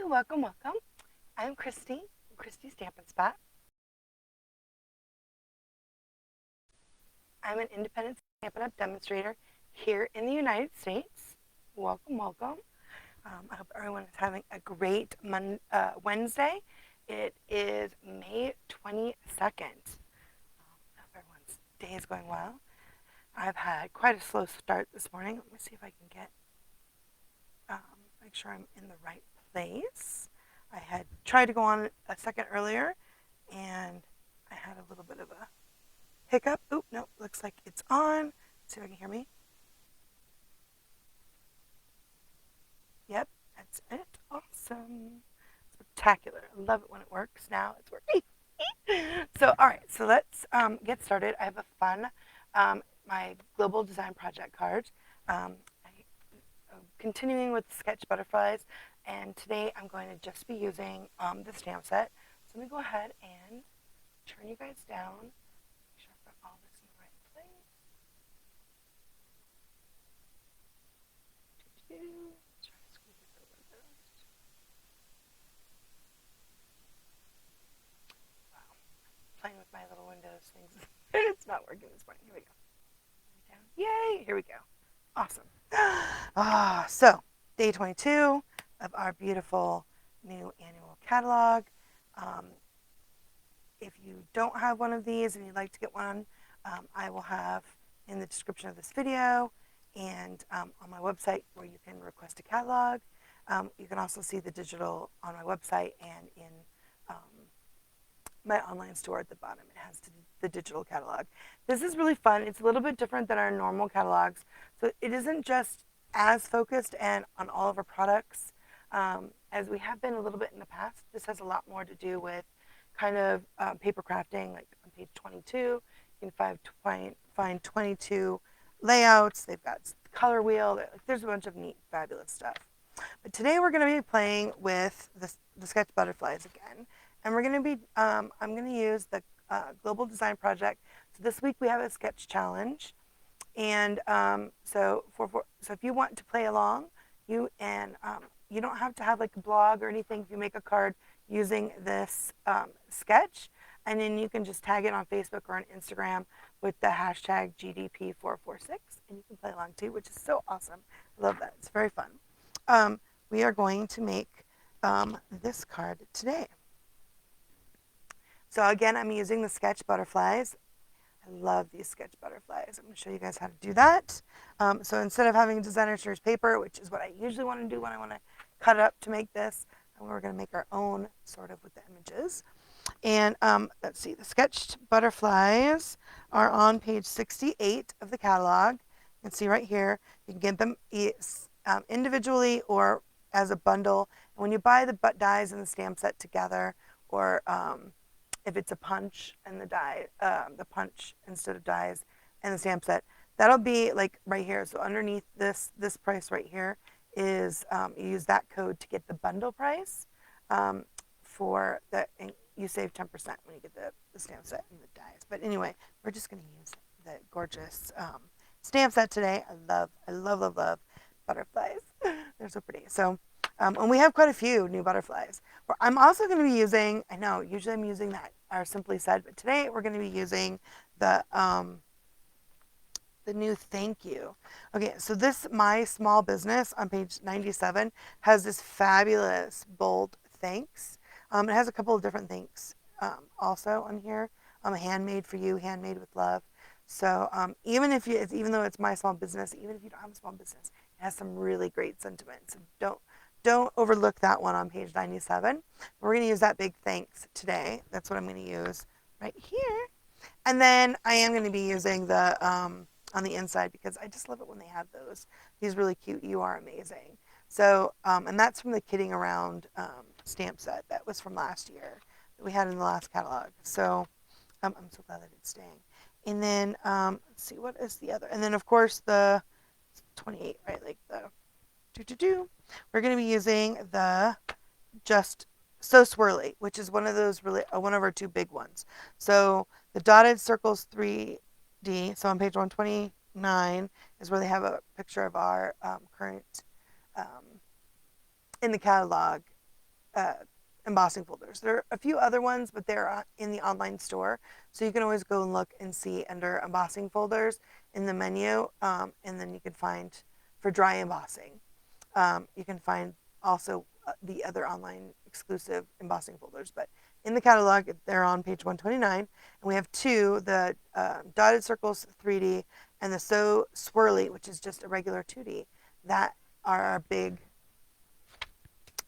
welcome. I'm Christy, Christy Stampin' Spot. I'm an independent Stampin' Up! Demonstrator here in the United States. Welcome. I hope everyone is having a great Wednesday. It is May 22nd. I hope everyone's day is going well. I've had quite a slow start this morning. Let me see if I can make sure I'm in the right place. I had tried to go on a second earlier, and I had a little bit of a hiccup. Oop, no, looks like it's on. Let's see if I can hear me. Yep, that's it. Awesome. Spectacular. I love it when it works. Now it's working. So, all right, so let's get started. I have a fun, my Global Design Project card. I'm continuing with sketch butterflies, and today I'm going to just be using the stamp set. So let me go ahead and turn you guys down. Make sure I've got all this in the right place. Try to squeeze this over a bit. Wow, playing with my little Windows things. It's not working this morning. Here we go. Yay! Here we go. Awesome. So day 22 of our beautiful new annual catalog. If you don't have one of these and you'd like to get one, I will have in the description of this video and on my website where you can request a catalog. You can also see the digital on my website and in my online store at the bottom. It has the digital catalog. This is really fun. It's a little bit different than our normal catalogs. So it isn't just as focused and on all of our products as we have been a little bit in the past. This has a lot more to do with kind of paper crafting, like on page 22. You can find 22 layouts. They've got color wheel. There's a bunch of neat, fabulous stuff. But today we're going to be playing with the sketch butterflies again. And we're going to be, I'm going to use the Global Design Project. So this week we have a sketch challenge. And so if you want to play along, you don't have to have like a blog or anything. If you make a card using this sketch, and then you can just tag it on Facebook or on Instagram with the hashtag GDP446, and you can play along too, which is so awesome. I love that. It's very fun. We are going to make this card today. So again, I'm using the sketch butterflies. I love these sketch butterflies. I'm going to show you guys how to do that. So instead of having designer series paper, which is what I usually want to do when I want to cut it up to make this, we're going to make our own sort of with the images. And let's see, the sketched butterflies are on page 68 of the catalog. You can see right here, you can get them individually or as a bundle. And when you buy the dies and the stamp set together, or if it's a punch and the punch instead of dies and the stamp set, that'll be like right here. So underneath this price right here is you use that code to get the bundle price for the, and you save 10% when you get the stamp set and the dies. But anyway, we're just going to use the gorgeous stamp set today. I love butterflies. They're so pretty. So and we have quite a few new butterflies. I'm also going to be using, I know, usually I'm using that, our Simply Said, but today we're going to be using the new thank you. Okay, so this My Small Business on page 97 has this fabulous bold thanks. It has a couple of different thanks also on here. Handmade for you, handmade with love. So even though it's my small business, even if you don't have a small business, it has some really great sentiments. So don't overlook that one on page 97. We're going to use that big thanks today. That's what I'm going to use right here. And then I am going to be using the on the inside because I just love it when they have these really cute "You Are Amazing." So and that's from the Kidding Around stamp set that was from last year that we had in the last catalog. So I'm so glad that it's staying. And then let's see, what is the other? And then of course the 28, right? Like the we're going to be using the Just So Swirly, which is one of those really one of our two big ones. So the dotted circles 3D. So on page 129 is where they have a picture of our current in the catalog embossing folders. There are a few other ones, but they're in the online store. So you can always go and look and see under embossing folders in the menu. And then you can find for dry embossing. You can find also the other online exclusive embossing folders. But in the catalog, they're on page 129. And we have two, the Dotted Circles 3D and the So Swirly, which is just a regular 2D. That are our big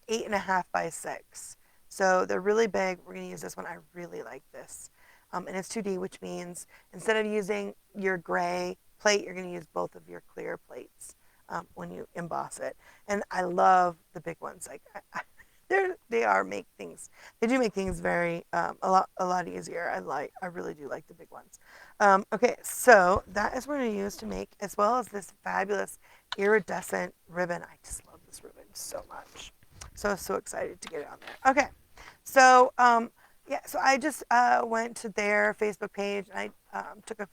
8.5 by 6. So they're really big. We're going to use this one. I really like this. And it's 2D, which means instead of using your gray plate, you're going to use both of your clear plates when you emboss it. And I love the big ones. Like they do make things very a lot easier. I really do like the big ones. Okay, so that is what we're going to use to make, as well as this fabulous iridescent ribbon. I just love this ribbon so much. So excited to get it on there. Okay, so yeah, so I just went to their Facebook page and I took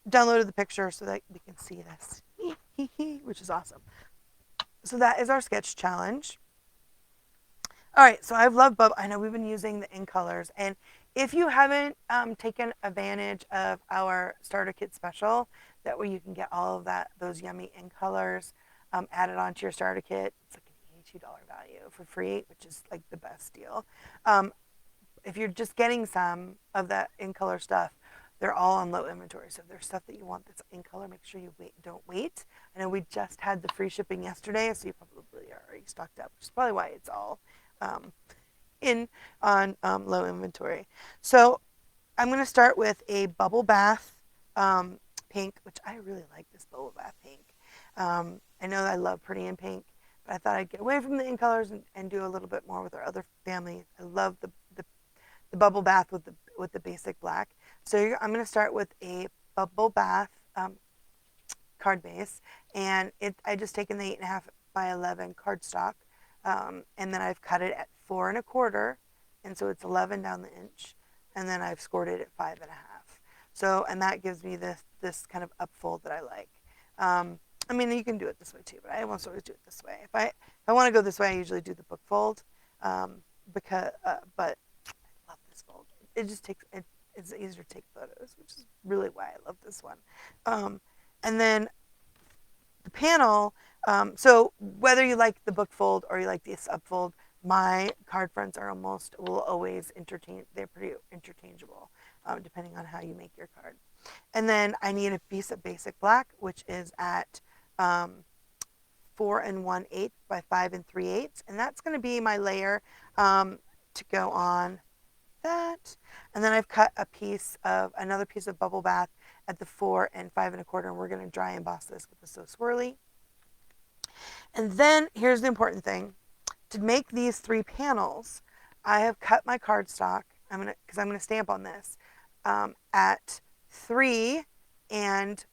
downloaded the picture so that we can see this, which is awesome. So that is our sketch challenge. All right, so I've loved Bubble. I know we've been using the in colors, and if you haven't taken advantage of our starter kit special, that way you can get all of those yummy in colors added onto your starter kit. It's like an $82 value for free, which is like the best deal. If you're just getting some of that in color stuff, they're all on low inventory. So if there's stuff that you want that's in color, make sure you don't wait. I know we just had the free shipping yesterday, so you probably are already stocked up, which is probably why it's all on low inventory. So I'm going to start with a bubble bath pink, which I really like this bubble bath pink. I know I love pretty in pink, but I thought I'd get away from the in colors and do a little bit more with our other family. I love the bubble bath with the basic black. So I'm going to start with a bubble bath card base, and I just taken the 8.5 by 11 cardstock, and then I've cut it at 4 1/4, and so it's 11 down the inch, and then I've scored it at 5 1/2. So, and that gives me this kind of upfold that I like. I mean, you can do it this way too, but I almost always do it this way. If I want to go this way, I usually do the book fold, but I love this fold. It just takes it's easier to take photos, which is really why I love this one. And then the panel. So whether you like the book fold or you like this upfold, my card fronts will always they're pretty interchangeable, depending on how you make your card. And then I need a piece of basic black, which is at 4 1/8 by 5 3/8, and that's going to be my layer to go on that. And then I've cut another piece of bubble bath at the 4 5 1/4, and we're going to dry emboss this with the So Swirly. And then here's the important thing. To make these 3 panels, I have cut my cardstock, because I'm going to stamp on this, at 3 and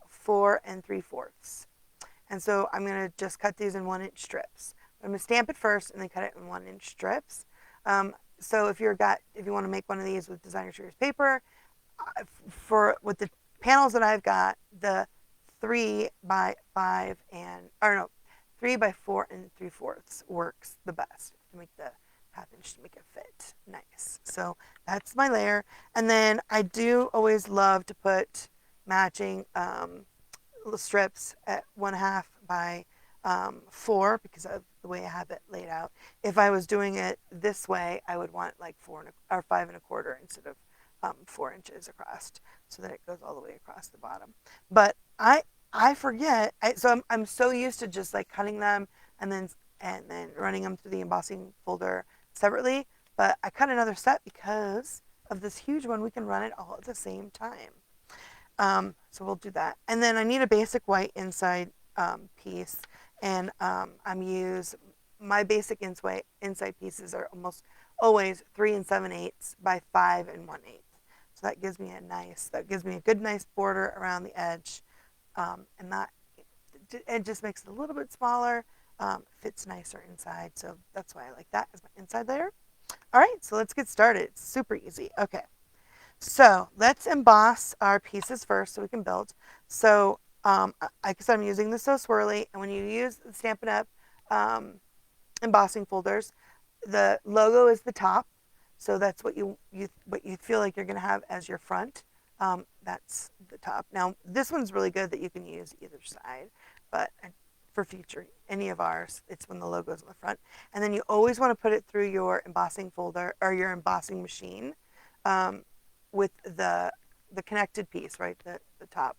4 3/4. And so I'm going to just cut these in 1-inch strips. I'm going to stamp it first and then cut it in 1-inch strips. So if you want to make one of these with designer series paper, with the panels that I've got, the 3 by 4 3/4 works the best to make the 1/2 inch to make it fit nice. So that's my layer. And then I do always love to put matching strips at 1/2 by 4 because of the way I have it laid out. If I was doing it this way, I would want like 5 1/4 instead of 4 inches across, so that it goes all the way across the bottom. But I forget. So I'm so used to just like cutting them and then running them through the embossing folder separately. But I cut another set because of this huge one. We can run it all at the same time. So we'll do that. And then I need a basic white inside piece, and my basic inside pieces are almost always 3 7/8 by 5 1/8. So that gives me a good nice border around the edge, and that it just makes it a little bit smaller, fits nicer inside. So that's why I like that as my inside layer. All right, so let's get started. It's super easy. Okay, so let's emboss our pieces first so we can build. So like I said, I'm using the So Swirly, and when you use the Stampin' Up! embossing folders. The logo is the top, so that's what you feel like you're going to have as your front. That's the top. Now this one's really good that you can use either side, but for future any of ours, it's when the logo's on the front. And then you always want to put it through your embossing folder or your embossing machine, with the connected piece, right? The top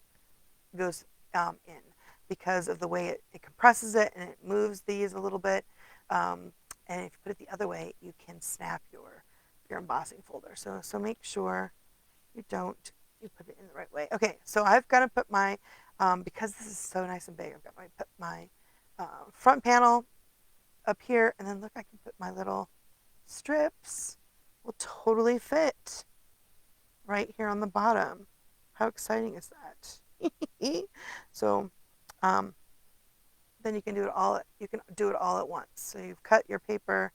goes in, because of the way it compresses it and it moves these a little bit. And if you put it the other way, you can snap your embossing folder. So make sure you put it in the right way. Okay, so I've got to put my, because this is so nice and big, I've got to put my front panel up here, and then look, I can put my little strips, will totally fit right here on the bottom. How exciting is that? So then you can do it all at once. So you've cut your paper,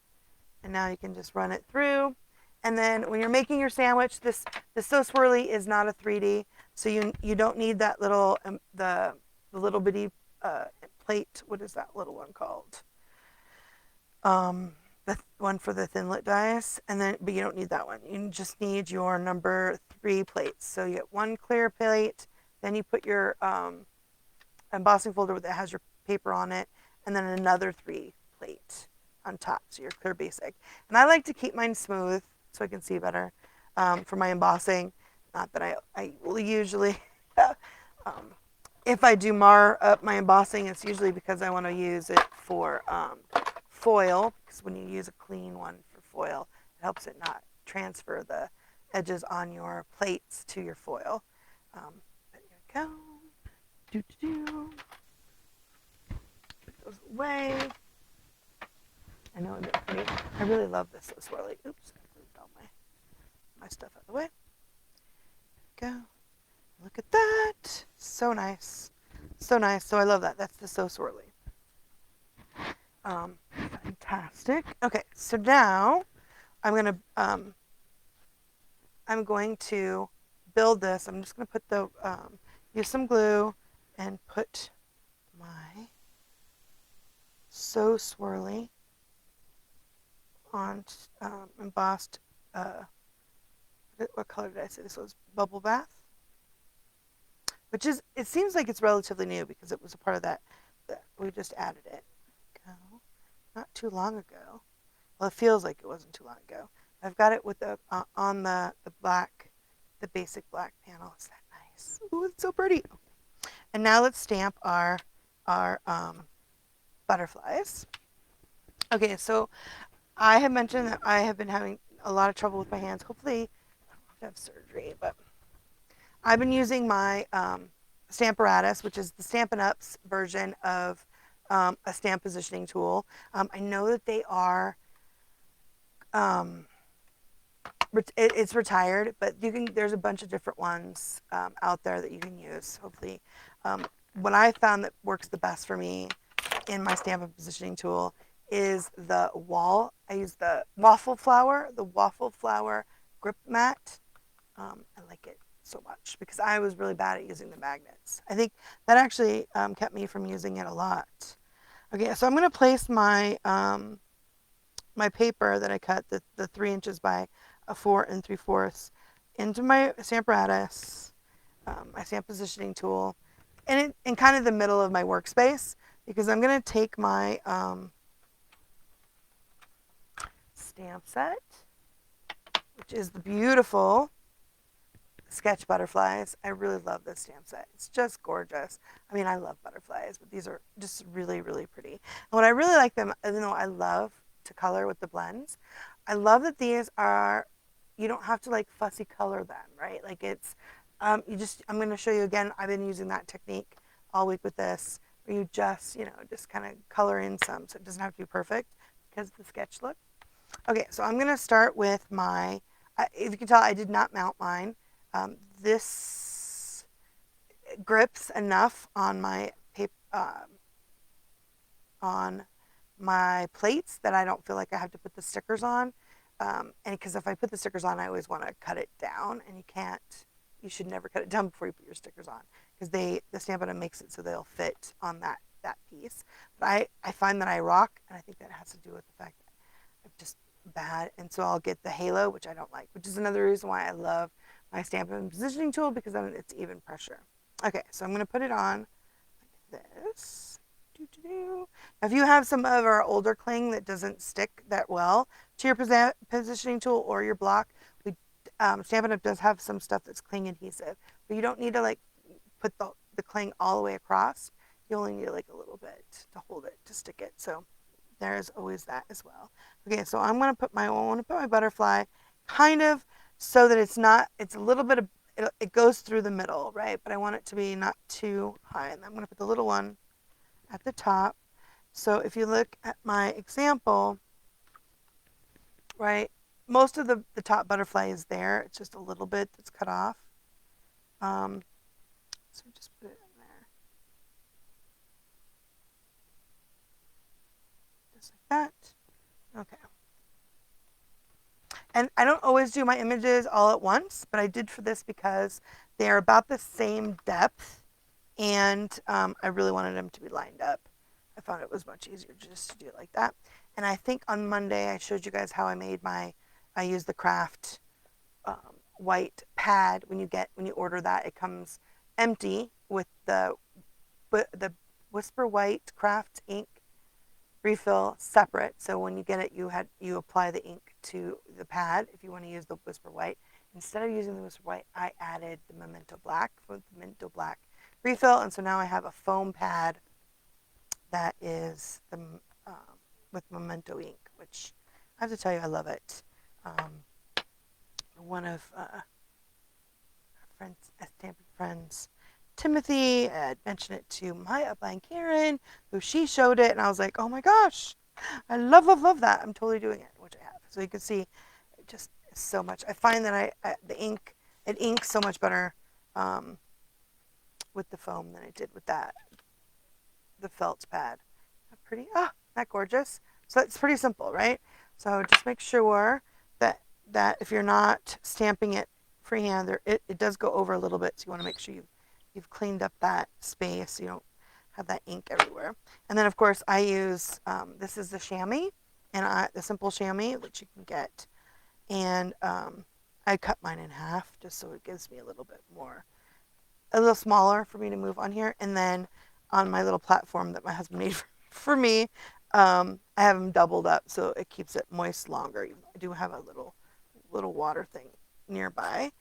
and now you can just run it through. And then when you're making your sandwich, the So Swirly is not a 3D, so you don't need that little the little bitty plate. What is that little one called? The one for the Thinlit dies, but you don't need that one. You just need your number 3 plates. So you get one clear plate, then you put your embossing folder that has your paper on it, and then another 3 plate on top, so your clear basic. And I like to keep mine smooth so I can see better for my embossing. Not that I will usually, if I do mar up my embossing, it's usually because I want to use it for foil, because when you use a clean one for foil, it helps it not transfer the edges on your plates to your foil. But here we go. Put those away. I know they're pretty. I really love this So Swirly. Oops, I moved all my stuff out of the way. There we go. Look at that. So nice. So nice. So I love that. That's the So Swirly. Fantastic. Okay, so now I'm going to build this. I'm just going to put use some glue and put my So Swirly on embossed, what color did I say this was? Bubble Bath, which is, it seems like it's relatively new because it was a part of that we just added it. Not too long ago. Well, it feels like it wasn't too long ago. I've got it with on the black, the basic black panel. Is that nice? Ooh, it's so pretty. And now let's stamp our butterflies. Okay, so I have mentioned that I have been having a lot of trouble with my hands. Hopefully, I don't have to have surgery, but I've been using my Stamparatus, which is the Stampin' Up's version of a stamp positioning tool. I know that they are, it's retired, but there's a bunch of different ones out there that you can use. Hopefully, what I found that works the best for me in my Stampin' positioning tool is the wall. I use the Waffle Flower grip mat. I like it so much because I was really bad at using the magnets. I think that actually kept me from using it a lot. Okay, so I'm going to place my my paper that I cut, the 3 inches by 4 3/4 into my Stamparatus, my stamp positioning tool, and in kind of the middle of my workspace, because I'm going to take my stamp set, which is the beautiful Sketch Butterflies. I really love this stamp set. It's just gorgeous. I mean, I love butterflies, but these are just really, really pretty. And what I really like them, even though I love to color with the blends, I love that these are, you don't have to like fussy color them, right? Like it's, I'm going to show you again, I've been using that technique all week with this, where you just kind of color in some, so it doesn't have to be perfect because of the sketch look. Okay, so I'm going to start with my, if you can tell, I did not mount mine. This grips enough on my on my plates that I don't feel like I have to put the stickers on. And because if I put the stickers on, I always want to cut it down, and you should never cut it down before you put your stickers on, because the Stampin' Up makes it so they'll fit on that that piece. But I find that I rock, and I think that has to do with the fact that I'm just bad. And so I'll get the halo, which I don't like, which is another reason why I love my Stampin' and Positioning tool, because then it's even pressure. Okay, so I'm going to put it on like this. Now, if you have some of our older cling that doesn't stick that well to your positioning tool or your block, Stampin' Up! Does have some stuff that's cling adhesive, but you don't need to like put the cling all the way across. You only need like a little bit to hold it, to stick it. So there's always that as well. Okay, so I want to put my butterfly kind of so that it's a little bit of, it goes through the middle, right? But I want it to be not too high. And I'm going to put the little one at the top. So if you look at my example, right, most of the top butterfly is there. It's just a little bit that's cut off. So just put it in there. Just like that. Okay. And I don't always do my images all at once, but I did for this because they're about the same depth, and I really wanted them to be lined up. I found it was much easier just to do it like that. And I think on Monday I showed you guys how I used the craft white pad. When you order that, it comes empty with the Whisper White craft ink refill separate. So when you get it, you apply the ink to the pad if you want to use the Whisper White. Instead of using the Whisper White, I added the Memento Black for the Memento Black refill, and so now I have a foam pad that is with Memento ink, which I have to tell you, I love it. One of our friends, Stampin' friends, Timothy, mentioned it to my upline Karen, who she showed it, and I was like, oh my gosh, I love that. I'm totally doing it, which I have. So you can see, it just so much. I find that it inks so much better with the foam than it did with the felt pad. Not pretty? Not gorgeous? So it's pretty simple, right? So just make sure that if you're not stamping it freehand, it does go over a little bit, so you want to make sure you've cleaned up that space so you don't have that ink everywhere. And then of course I use this is the chamois, and the simple chamois that you can get, and I cut mine in half just so it gives me a little smaller for me to move on here. And then on my little platform that my husband made for me, I have them doubled up so it keeps it moist longer. I do have a little water thing nearby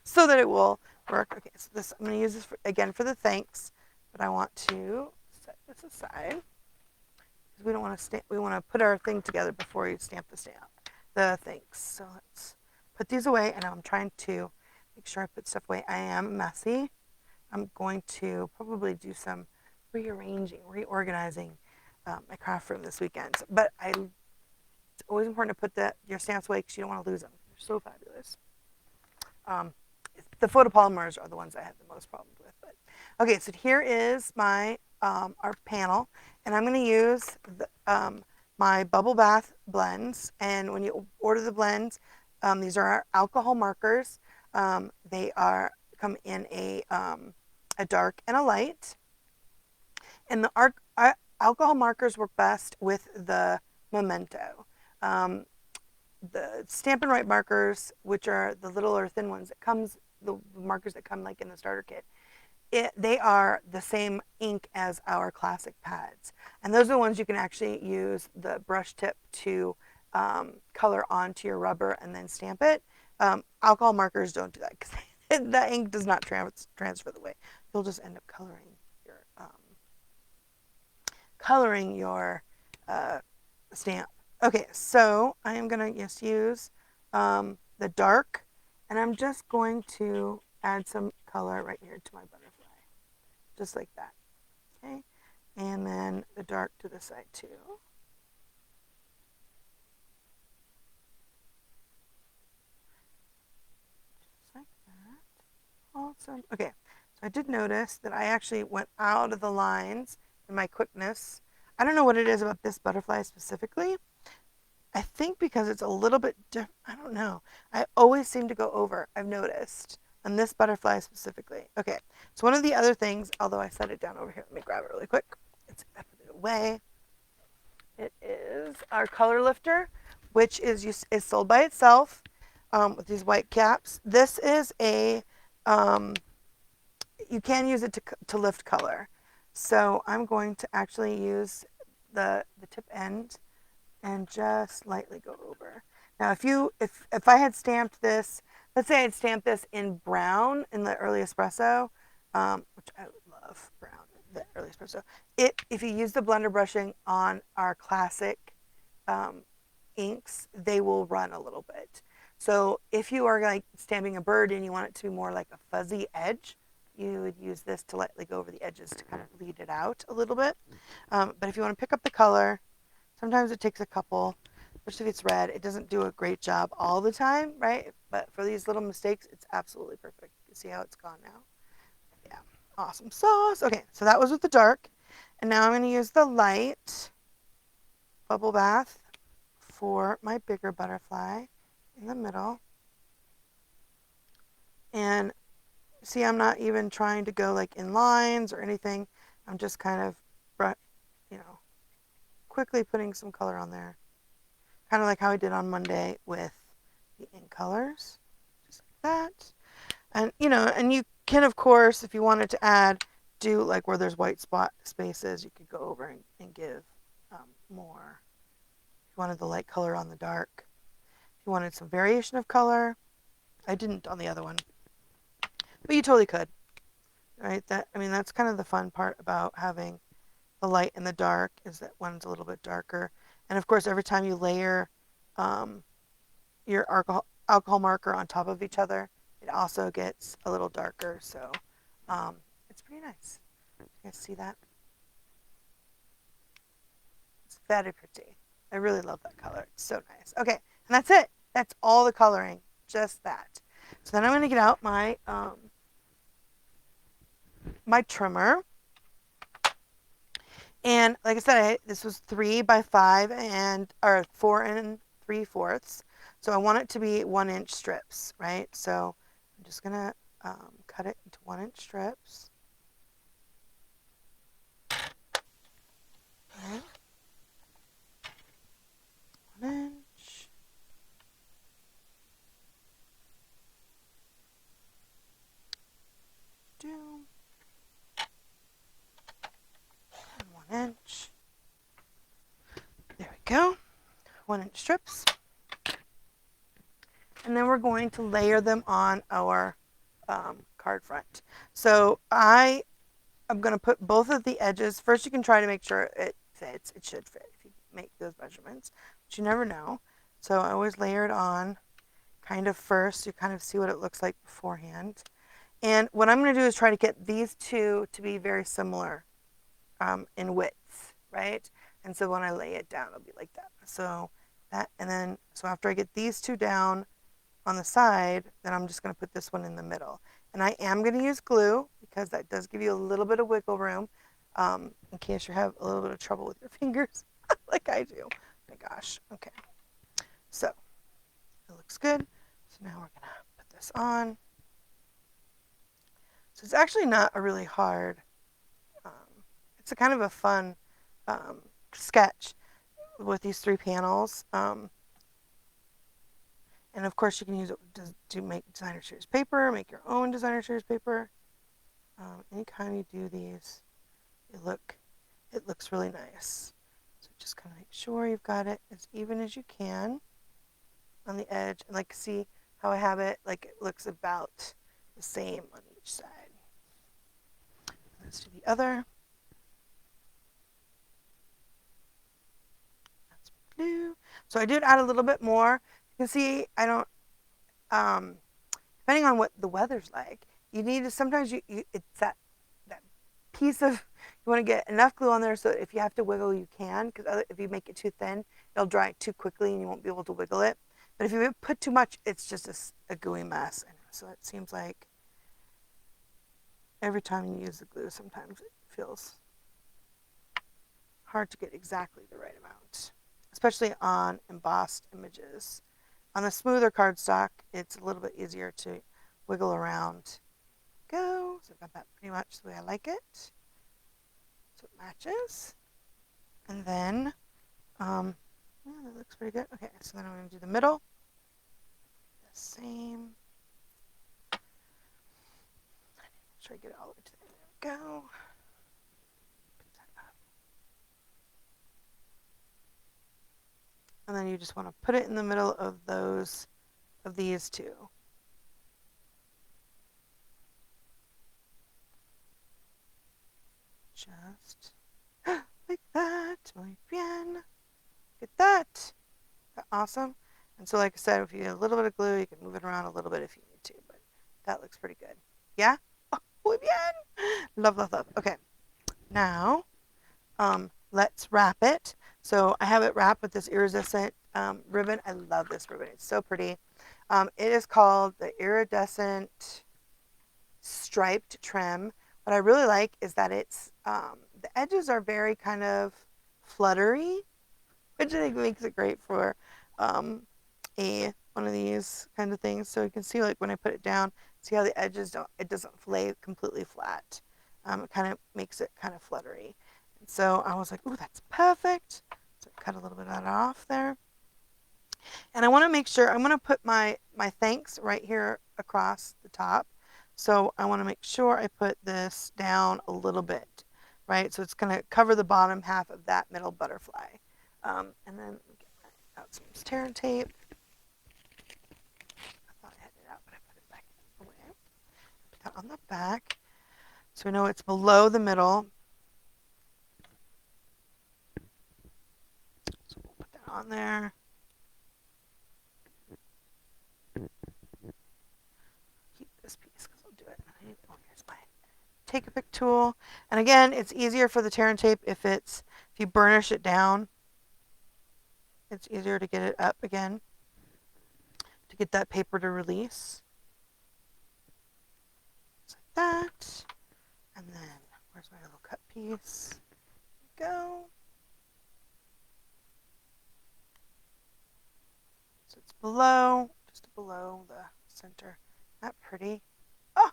so that it will work. Okay, so I'm going to use this again for the thanks, but I want to set this aside because we don't want to we want to put our thing together before you stamp the thanks. So let's put these away, and I'm trying to make sure I put stuff away. I am messy. I'm going to probably do some reorganizing my craft room this weekend. But it's always important to put your stamps away because you don't want to lose them. They're so fabulous. The photopolymers are the ones I have the most problems with. But okay, so here is my our panel, and I'm going to use my Bubble Bath blends. And when you order the blends, these are our alcohol markers. They come in a dark and a light. And the alcohol markers work best with the Memento. The Stampin' Write markers, which are the littler thin ones the markers that come like in the starter kit, they are the same ink as our classic pads. And those are the ones you can actually use the brush tip to color onto your rubber and then stamp it. Alcohol markers don't do that because the ink does not transfer the way. You'll just end up coloring your stamp. Okay, so I am going to just use the dark, and I'm just going to add some color right here to my butterfly, just like that. Okay, and then the dark to the side too. Just like that. Awesome. Okay, so I did notice that I actually went out of the lines in my quickness. I don't know what it is about this butterfly specifically. I think because it's a little bit different. I don't know. I always seem to go over, I've noticed, on this butterfly specifically. Okay, so one of the other things, although I set it down over here, let me grab it really quick. I put it away. It is our color lifter, which is sold by itself with these white caps. This is you can use it to lift color. So I'm going to actually use the tip end and just lightly go over. Now, if I had stamped this, let's say I had stamped this in brown in the early espresso, which I love brown, the early espresso. If you use the blender brushing on our classic inks, they will run a little bit. So if you are like stamping a bird and you want it to be more like a fuzzy edge, you would use this to lightly go over the edges to kind of bleed it out a little bit. But if you want to pick up the color, sometimes it takes a couple, especially if it's red. It doesn't do a great job all the time, right? But for these little mistakes, it's absolutely perfect. You see how it's gone now? Yeah, awesome sauce. Okay, so that was with the dark. And now I'm going to use the light bubble bath for my bigger butterfly in the middle. And see, I'm not even trying to go like in lines or anything. I'm just kind of, quickly putting some color on there. Kind of like how I did on Monday with the ink colors. Just like that. And, and you can, of course, if you wanted to do like where there's white spot spaces, you could go over and give more. If you wanted the light color on the dark. If you wanted some variation of color. I didn't on the other one. But you totally could. Right? That's kind of the fun part about having the light and the dark, is that one's a little bit darker. And of course, every time you layer your alcohol marker on top of each other, it also gets a little darker. So it's pretty nice. You guys see that? It's very pretty. I really love that color. It's so nice. Okay, and that's it. That's all the coloring. Just that. So then I'm going to get out my my trimmer. And like I said, this was 3 by 5 or 4 3/4. So I want it to be 1-inch strips, right? So I'm just gonna cut it into 1-inch strips. Okay. 1 inch. And 1 inch. There we go. 1-inch strips. And then we're going to layer them on our card front. So I'm going to put both of the edges. First, you can try to make sure it fits. It should fit if you make those measurements, but you never know. So I always layer it on kind of first. You kind of see what it looks like beforehand. And what I'm going to do is try to get these two to be very similar in width, right? And so when I lay it down, it'll be like that. So after I get these two down on the side, then I'm just going to put this one in the middle. And I am going to use glue because that does give you a little bit of wiggle room in case you have a little bit of trouble with your fingers like I do. Oh my gosh. Okay. So it looks good. So now we're going to put this on. So it's actually not a really hard, it's a kind of a fun sketch with these 3 panels. And of course you can use it to make designer series paper, make your own designer series paper. Anytime you do these, it looks really nice. So just kind of make sure you've got it as even as you can on the edge. And like, see how I have it? Like it looks about the same on each side. Let's do the other. That's blue. So I did add a little bit more. You can see I don't, depending on what the weather's like, you need to, sometimes it's that piece of, you want to get enough glue on there so if you have to wiggle, you can, because if you make it too thin, it'll dry too quickly and you won't be able to wiggle it. But if you put too much, it's just a gooey mess. So it seems like every time you use the glue, sometimes it feels hard to get exactly the right amount, especially on embossed images. On the smoother cardstock, it's a little bit easier to wiggle around. Go. So I've got that pretty much the way I like it. so it matches. And then, yeah, that looks pretty good. Okay, so then I'm going to do the middle. The same. Make sure I get it all the way to there. There we go. Put that up. And then you just want to put it in the middle of these two. Just like that. Muy bien. Get that. Awesome. And so, like I said, if you get a little bit of glue, you can move it around a little bit if you need to, but that looks pretty good. Yeah? Oh, muy bien. Love, love, love. Okay. Now, let's wrap it. So I have it wrapped with this iridescent ribbon. I love this ribbon. It's so pretty. It is called the Iridescent Striped Trim. What I really like is that it's the edges are very kind of fluttery, which I think makes it great for one of these kind of things. So you can see, like, when I put it down, see how the edges it doesn't lay completely flat. It kind of makes it kind of fluttery. And so I was like, ooh, that's perfect. So I cut a little bit of that off there. And I want to make sure, I'm going to put my thanks right here across the top. So I want to make sure I put this down a little bit, right? So it's going to cover the bottom half of that middle butterfly. And then get out some tear and tape. I thought I had it out, but I put it back away. Put that on the back. So we know it's below the middle. So we'll put that on there. Keep this piece because I'll do it. Oh, here's my take a pick tool. And again, it's easier for the tear and tape if you burnish it down. It's easier to get it up again, to get that paper to release. Just like that. And then, where's my little cut piece? There we go. So it's below, just below the center. Not pretty. Oh,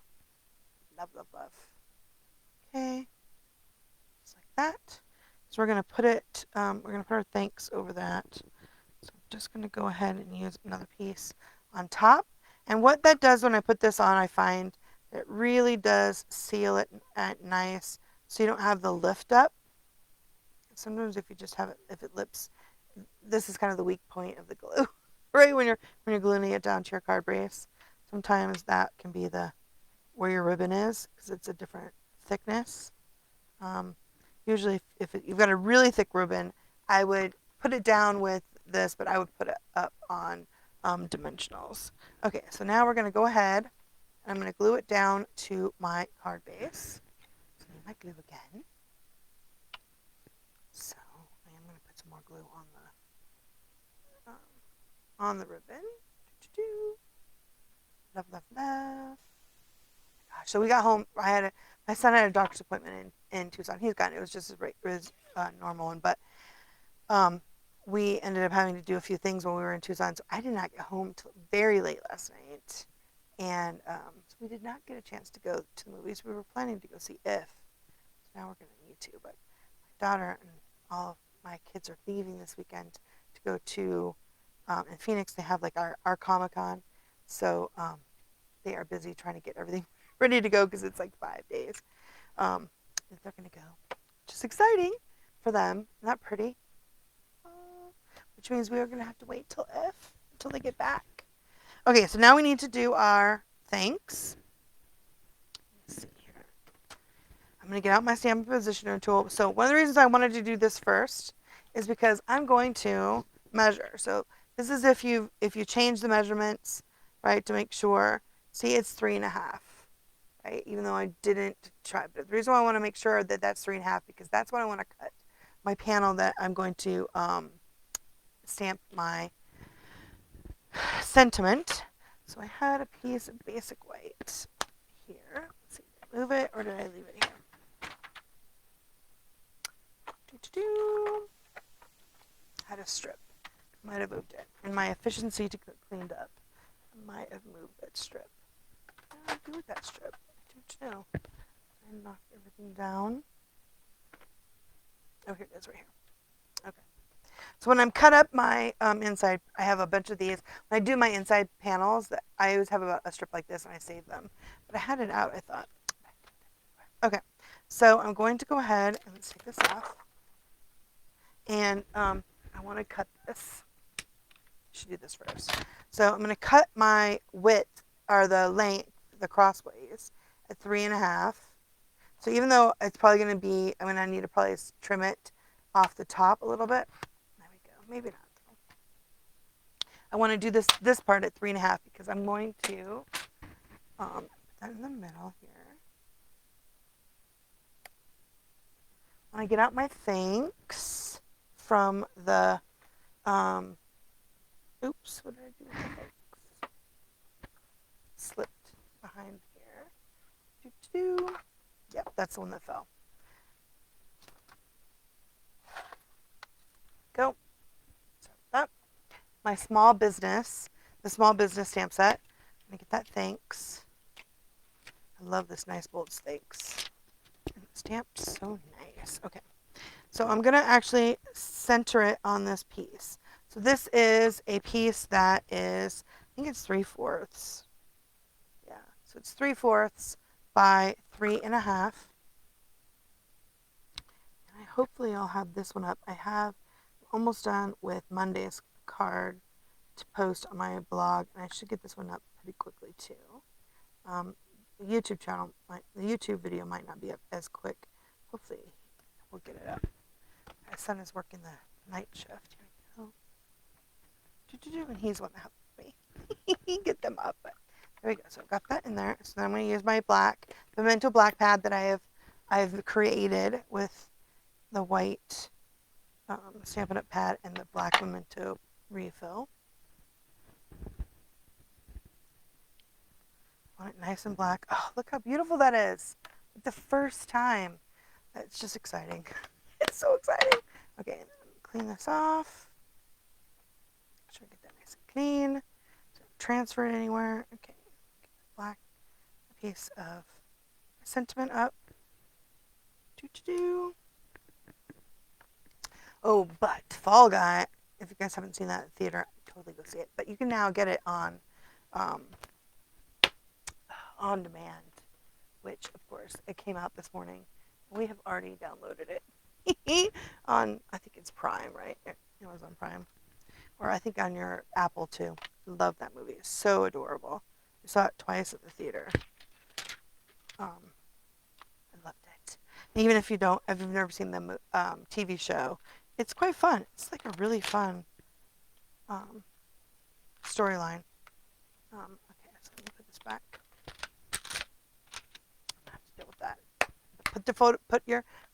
love, love, love. Okay, just like that. So we're gonna put it. We're gonna put our thanks over that. So I'm just gonna go ahead and use another piece on top. And what that does when I put this on, I find it really does seal it nice, so you don't have the lift up. Sometimes if you just have it, if it lips, this is kind of the weak point of the glue, right? When you're gluing it down to your card base, sometimes that can be where your ribbon is, because it's a different thickness. Usually, if you've got a really thick ribbon, I would put it down with this, but I would put it up on dimensionals. Okay, so now we're going to go ahead and I'm going to glue it down to my card base. So I need my glue again. So I am going to put some more glue on the ribbon. Love, love, love. Gosh, so we got home. My son had a doctor's appointment in Tucson. He's gotten it. Was just his normal one, but we ended up having to do a few things when we were in Tucson. So I did not get home till very late last night, and so we did not get a chance to go to the movies. We were planning to go see If. So now we're going to need to. But my daughter and all of my kids are leaving this weekend to go to in Phoenix. They have like our Comic-Con, so they are busy trying to get everything ready to go because it's like 5 days. They're going to go, which is exciting for them. Isn't that pretty? Which means we are going to have to wait until they get back. Okay, so now we need to do our thanks. Let's see here. I'm going to get out my stamp positioner tool. So one of the reasons I wanted to do this first is because I'm going to measure. So this is if you change the measurements, right, to make sure. See, it's 3.5, right? Even though I didn't try, but the reason why I want to make sure that that's 3.5 because that's what I want to cut my panel that I'm going to stamp my sentiment. So I had a piece of basic white here. Let's see, did I move it or did I leave it here? Had a strip. Might have moved it. In my efficiency to get cleaned up, I might have moved that strip. What did I do with that strip? I don't know. I knocked everything down. Oh, here it is right here. Okay. So when I'm cut up my inside, I have a bunch of these. When I do my inside panels, I always have about a strip like this and I save them. But I had it out, I thought. Okay, so I'm going to go ahead and let's take this off. And I want to cut this. I should do this first. So I'm going to cut my width, or the length, the crossways, at 3.5. So even though it's probably going to be, I'm going to need to probably trim it off the top a little bit. There we go. Maybe not. I want to do this part at 3.5 because I'm going to put that in the middle here. When I get out my thanks from the, oops, what did I do with the thanks? Slipped behind here. Doo-doo-doo. Yep, that's the one that fell. Go. So that. My small business, the small business stamp set. I'm going to get that thanks. I love this nice bold thanks. And the stamp's so nice. Okay. So I'm going to actually center it on this piece. So this is a piece that is, I think it's 3/4. Yeah. So it's 3/4 by 3.5. And hopefully I'll have this one up. I have almost done with Monday's card to post on my blog, and I should get this one up pretty quickly too. The YouTube channel, the YouTube video might not be up as quick. Hopefully we'll get it up. My son is working the night shift. Here we go. And he's one that helped me get them up. But there we go. So I've got that in there. So then I'm going to use my black Memento black pad that I've created with the white Stampin' Up! Pad and the black Memento refill. I want it nice and black. Oh, look how beautiful that is. The first time. It's just exciting. It's so exciting. Okay, clean this off. Make sure I get that nice and clean. Don't transfer it anywhere. Okay, get the black piece of sentiment up. Doo-doo-doo. Oh, but Fall Guy, if you guys haven't seen that at the theater, totally go see it. But you can now get it on demand, which of course it came out this morning. We have already downloaded it on, I think it's Prime, right? Amazon Prime, or I think on your Apple too. Love that movie. It's so adorable. I saw it twice at the theater. I loved it. And even if you've never seen the TV show, it's quite fun. It's like a really fun storyline. Okay, so let me put this back. I have to deal with that.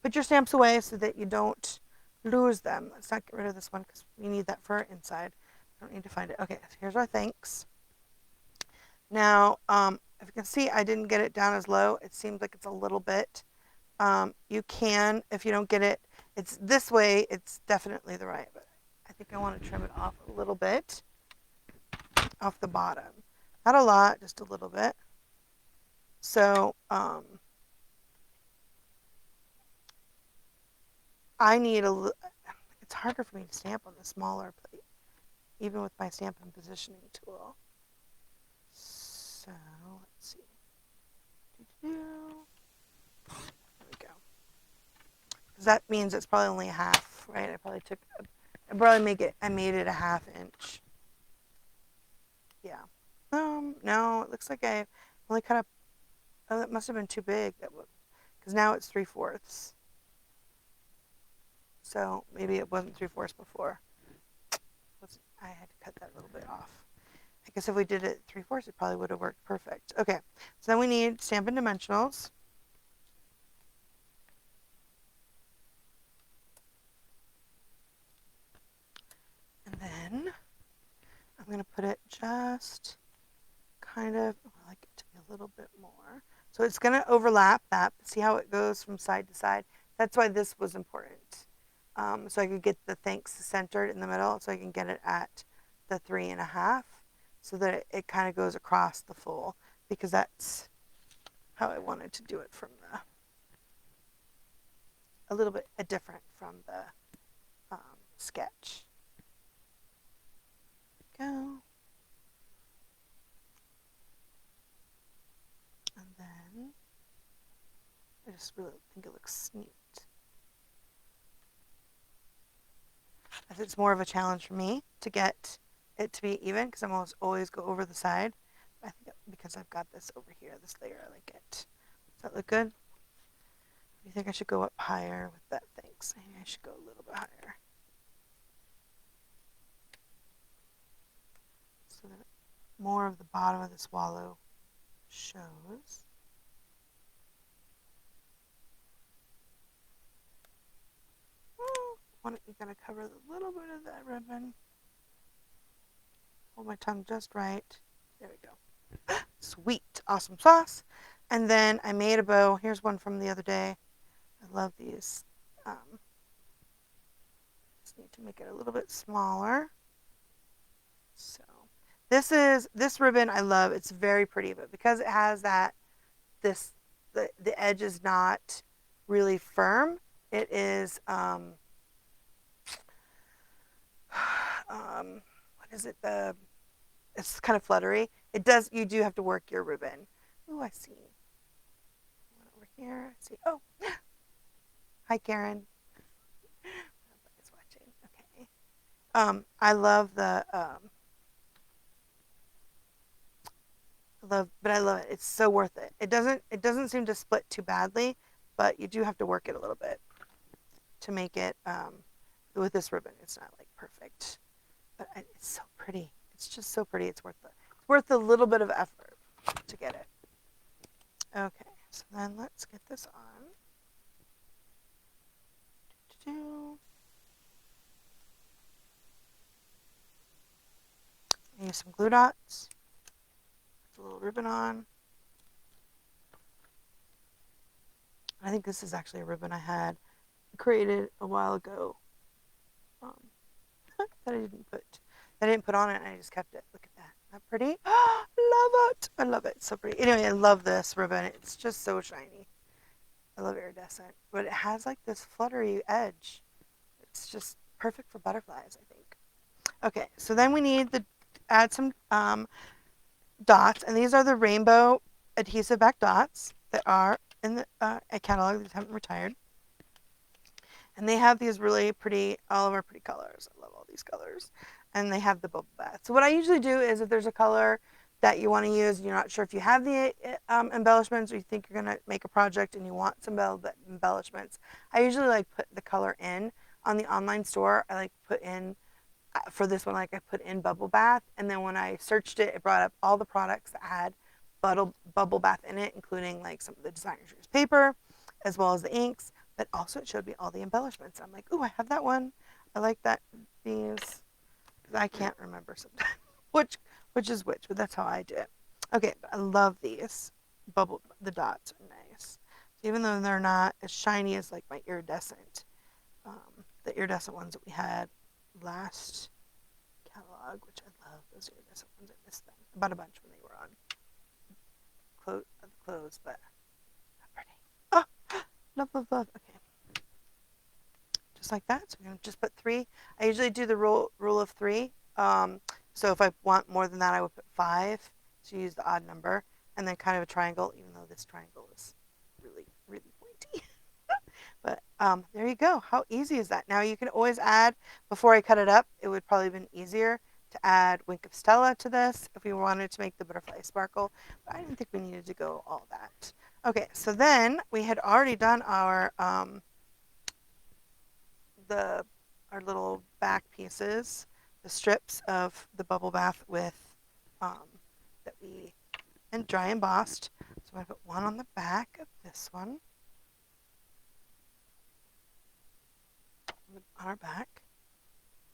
Put your stamps away so that you don't lose them. Let's not get rid of this one because we need that for our inside. I don't need to find it. Okay, so here's our thanks. Now, if you can see, I didn't get it down as low. It seems like it's a little bit. You can, if you don't get it, it's this way, it's definitely the right, but I think I want to trim it off a little bit off the bottom. Not a lot, just a little bit. So, I need it's harder for me to stamp on the smaller plate, even with my stamp and positioning tool. So, let's see. There we go. Because that means it's probably only a half, right? I made it a 1/2 inch. Yeah. No, it looks like I only cut up, oh, that must have been too big. Because now it's 3/4. So maybe it wasn't 3/4 before. I had to cut that a little bit off. I guess if we did it 3/4, it probably would have worked perfect. Okay, so then we need Stampin' Dimensionals. And then I'm going to put it just kind of, I like it to be a little bit more. So it's going to overlap that. See how it goes from side to side? That's why this was important. So I could get the thanks centered in the middle, so I can get it at the 3.5, so that it kind of goes across the full, because that's how I wanted to do it from a little bit different from the sketch. Go. And then I just really think it looks neat. I think it's more of a challenge for me to get it to be even because I'm always go over the side. I think because I've got this over here, this layer, I like it. Does that look good? Do you think I should go up higher with that? Thanks. Maybe I should go a little bit higher. So that more of the bottom of the swallow shows. You gotta cover a little bit of that ribbon. Hold my tongue just right. There we go. Sweet. Awesome sauce. And then I made a bow. Here's one from the other day. I love these. Just need to make it a little bit smaller. So this ribbon I love. It's very pretty, but because it has that the edge is not really firm. It is what is it? It's kind of fluttery. You do have to work your ribbon. Oh, I see. One over here. I see. Oh, hi, Karen. Nobody's watching. Okay. I love the I love it. It's so worth it. It doesn't seem to split too badly, but you do have to work it a little bit to make it. With this ribbon, it's not like perfect, but it's so pretty. It's just so pretty. It's worth a little bit of effort to get it. Okay, so then let's get this on. Use some glue dots. Put a little ribbon on. I think this is actually a ribbon I had created a while ago. That I didn't put on it, and I just kept it. Look at that. Isn't that pretty? Love it. I love it. It's so pretty. Anyway, I love this ribbon. It's just so shiny. I love iridescent, but it has like this fluttery edge. It's just perfect for butterflies, I think. Okay, so then we need to add some dots, and these are the rainbow adhesive back dots that are in the catalog that haven't retired. And they have these really pretty, all of our pretty colors. I love all these colors. And they have the bubble bath. So what I usually do is if there's a color that you want to use, and you're not sure if you have the embellishments, or you think you're going to make a project and you want some embellishments, I usually like put the color in on the online store. I like put in, for this one, like I put in bubble bath. And then when I searched it, it brought up all the products that had bubble bath in it, including like some of the designer's choice paper, as well as the inks. But also it showed me all the embellishments. I'm like, ooh, I have that one. I like that. These, I can't remember sometimes which is which, but that's how I do it. Okay, but I love these the dots are nice. So even though they're not as shiny as like my iridescent, the iridescent ones that we had last catalog, which I love those iridescent ones. I missed them. I bought a bunch when they were on clothes, but not pretty. Oh, love. Okay. Just like that. So we're going to just put 3. I usually do the rule of 3. So if I want more than that, I would put 5. So use the odd number. And then kind of a triangle, even though this triangle is really, really pointy. But there you go. How easy is that? Now you can always add, before I cut it up, it would probably have been easier to add Wink of Stella to this if we wanted to make the butterfly sparkle. But I didn't think we needed to go all that. Okay, so then we had already done our little back pieces, the strips of the bubble bath with that we dry embossed. So I put one on the back of this one, on our back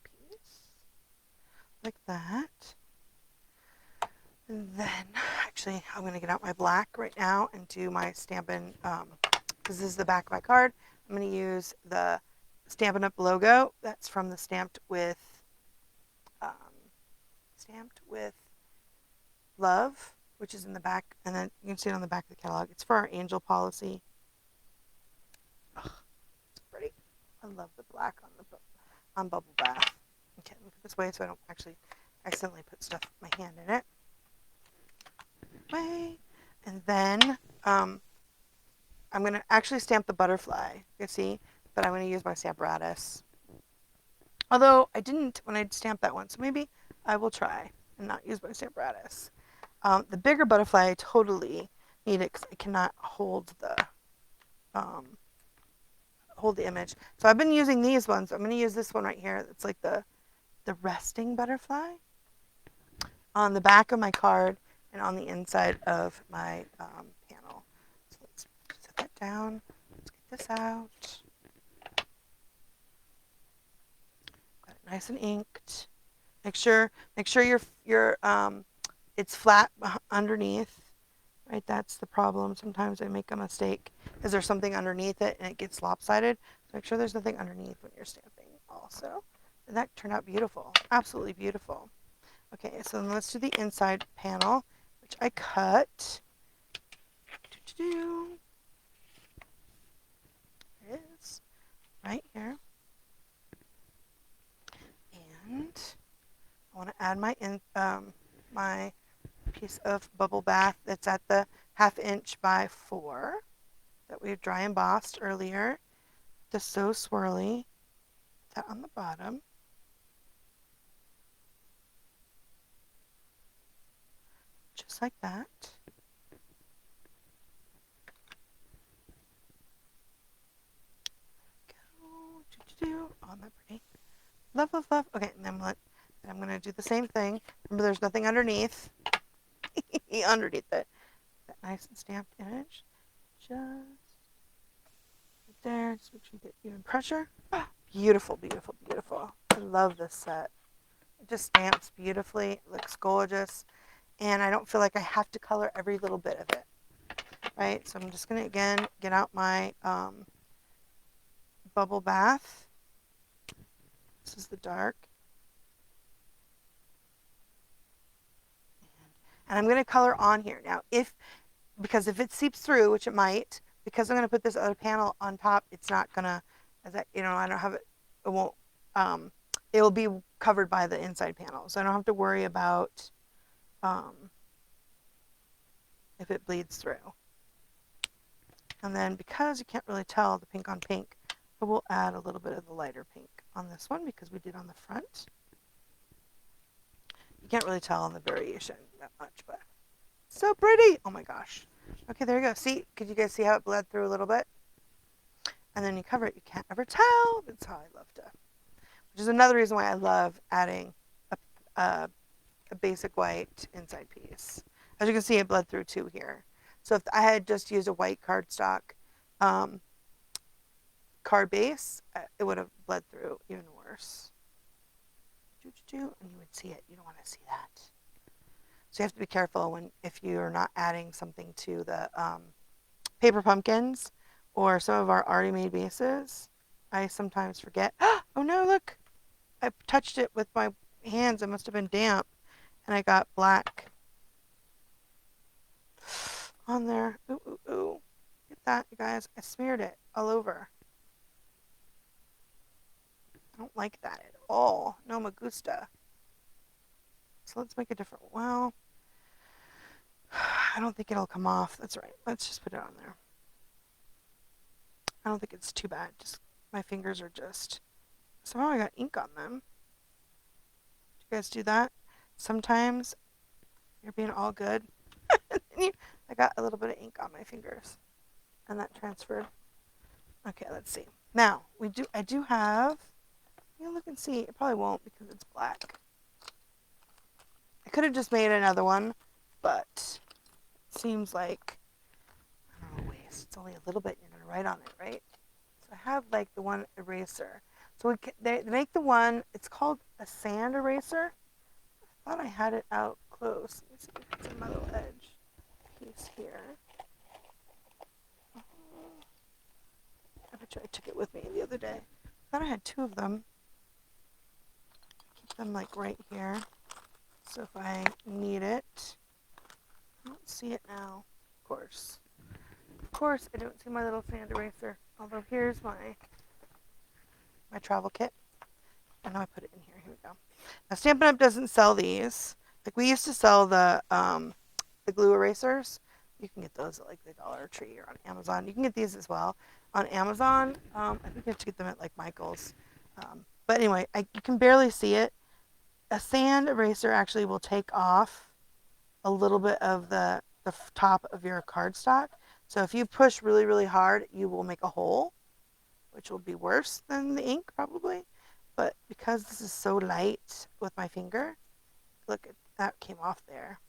piece, like that. And then, actually, I'm going to get out my black right now and do my Stampin', because this is the back of my card. I'm going to use the Stampin' Up! Logo. That's from the Stamped with Love, which is in the back, and then you can see it on the back of the catalog. It's for our angel policy. Ugh, it's I love the black on Bubble Bath. Okay, let me put this away so I don't actually accidentally put stuff, my hand in it. Way. And then I'm going to actually stamp the butterfly, you see, but I'm going to use my Stamparatus. Although I didn't when I stamped that one, so maybe I will try and not use my Stamparatus. The bigger butterfly, I totally need it because I cannot hold the image. So I've been using these ones. I'm going to use this one right here. It's like the resting butterfly on the back of my card and on the inside of my panel. So let's set that down. Let's get this out. Got it nice and inked. Make sure your it's flat underneath. Right, that's the problem. Sometimes I make a mistake. Is there something underneath it and it gets lopsided? So make sure there's nothing underneath when you're stamping also. And that turned out beautiful. Absolutely beautiful. Okay, so then let's do the inside panel, which I cut. There it is, right here. And I want to add my piece of Bubble Bath that's at the 1/2 inch by 4 that we dry embossed earlier. The So Swirly, that on the bottom. Just like that. Go. Oh, that pretty. Love, love, love. Okay, and then I'm going to do the same thing. Remember, there's nothing underneath. Underneath it. That nice and stamped image. Just right there. Just make sure you get even pressure. Beautiful, beautiful, beautiful. I love this set. It just stamps beautifully. It looks gorgeous. And I don't feel like I have to color every little bit of it. Right? So I'm just going to, again, get out my Bubble Bath. This is the dark. And I'm going to color on here. Now, because if it seeps through, which it might, because I'm going to put this other panel on top, it's not going to, I don't have it, it won't, it will be covered by the inside panel. So I don't have to worry about if it bleeds through. And then because you can't really tell the pink on pink, I will add a little bit of the lighter pink on this one because we did on the front. You can't really tell on the variation that much, but so pretty. Oh my gosh. Okay, there you go. See, could you guys see how it bled through a little bit? And then you cover it. You can't ever tell. That's how I love to. Which is another reason why I love adding a basic white inside piece. As you can see, it bled through too here. So if I had just used a white cardstock card base, it would have bled through even worse. And you would see it. You don't want to see that. So you have to be careful if you're not adding something to the paper pumpkins or some of our already made bases. I sometimes forget. Oh no, look! I touched it with my hands. It must have been damp. And I got black on there. Ooh, ooh, ooh. Get that, you guys. I smeared it all over. I don't like that at all. No me gusta. So let's make a different, well, I don't think it'll come off. That's right. Let's just put it on there. I don't think it's too bad. Just my fingers are just, somehow I got ink on them. Do you guys do that? Sometimes you're being all good. I got a little bit of ink on my fingers and that transferred. Okay, let's see. Now, I do have, you look and see. It probably won't because it's black. I could have just made another one, but it seems like, I don't know, waste. It's only a little bit. You're going to write on it, right? So I have like the one eraser. So they make the one, it's called a sand eraser. I thought I had it out close. Let me see if it's in my little edge piece here. I bet you I took it with me the other day. I thought I had 2 of them. Keep them like right here. So if I need it, I don't see it now, of course. Of course, I don't see my little sand eraser. Although here's my my travel kit. And now I put it in here. Here we go. Now Stampin' Up! Doesn't sell these. Like we used to sell the glue erasers. You can get those at like the Dollar Tree or on Amazon. You can get these as well on Amazon. I think you have to get them at like Michael's. But anyway, you can barely see it. A sand eraser actually will take off a little bit of the top of your cardstock. So if you push really, really hard, you will make a hole, which will be worse than the ink probably. But because this is so light with my finger, look, that came off there.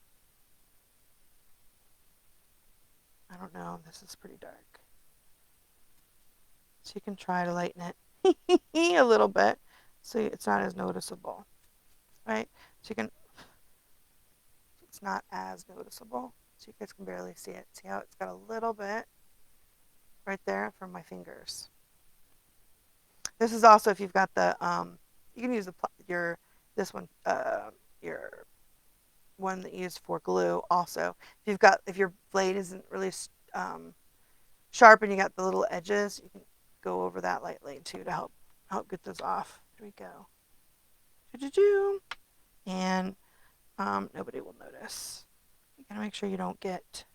I don't know, this is pretty dark. So you can try to lighten it a little bit so it's not as noticeable, right? So you can, it's not as noticeable. So you guys can barely see it. See how it's got a little bit right there from my fingers. This is also if you've got the, you can use this one, your one that you use for glue also. If your blade isn't really sharp and you got the little edges, you can go over that lightly too to help get those off. Here we go. And nobody will notice. You gotta make sure you don't get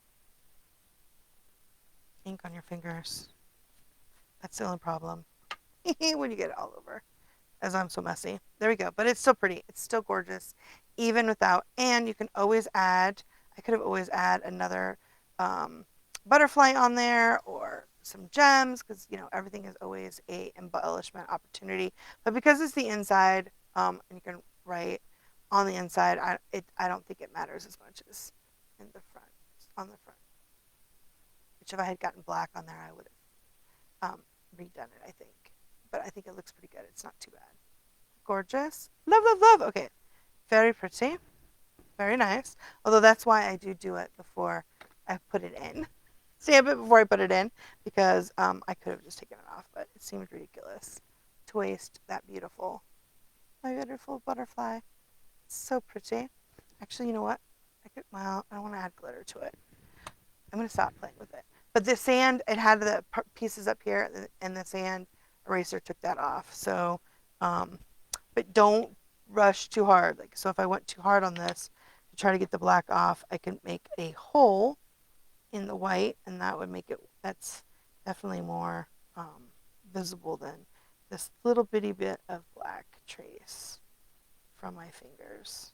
ink on your fingers. That's the only problem when you get it all over, as I'm so messy. There we go. But it's still pretty. It's still gorgeous, even without. And you can always add. I could have always add another butterfly on there or some gems because everything is always a embellishment opportunity. But because it's the inside, and you can write on the inside, I don't think it matters as much as in the front. On the front, which if I had gotten black on there, I would have redone it. I think, but I think it looks pretty good. It's not too bad. Gorgeous. Love, love, love. Okay, very pretty. Very nice. Although that's why I do it before I put it in. Stamp it before I put it in because I could have just taken it off, but it seemed ridiculous to waste that my beautiful butterfly. It's so pretty. Actually, you know what? I don't want to add glitter to it. I'm going to stop playing with it. But the sand, it had the pieces up here, and the sand eraser took that off. So, but don't rush too hard. So if I went too hard on this to try to get the black off, I can make a hole in the white, and that would make it, that's definitely more visible than this little bitty bit of black trace from my fingers.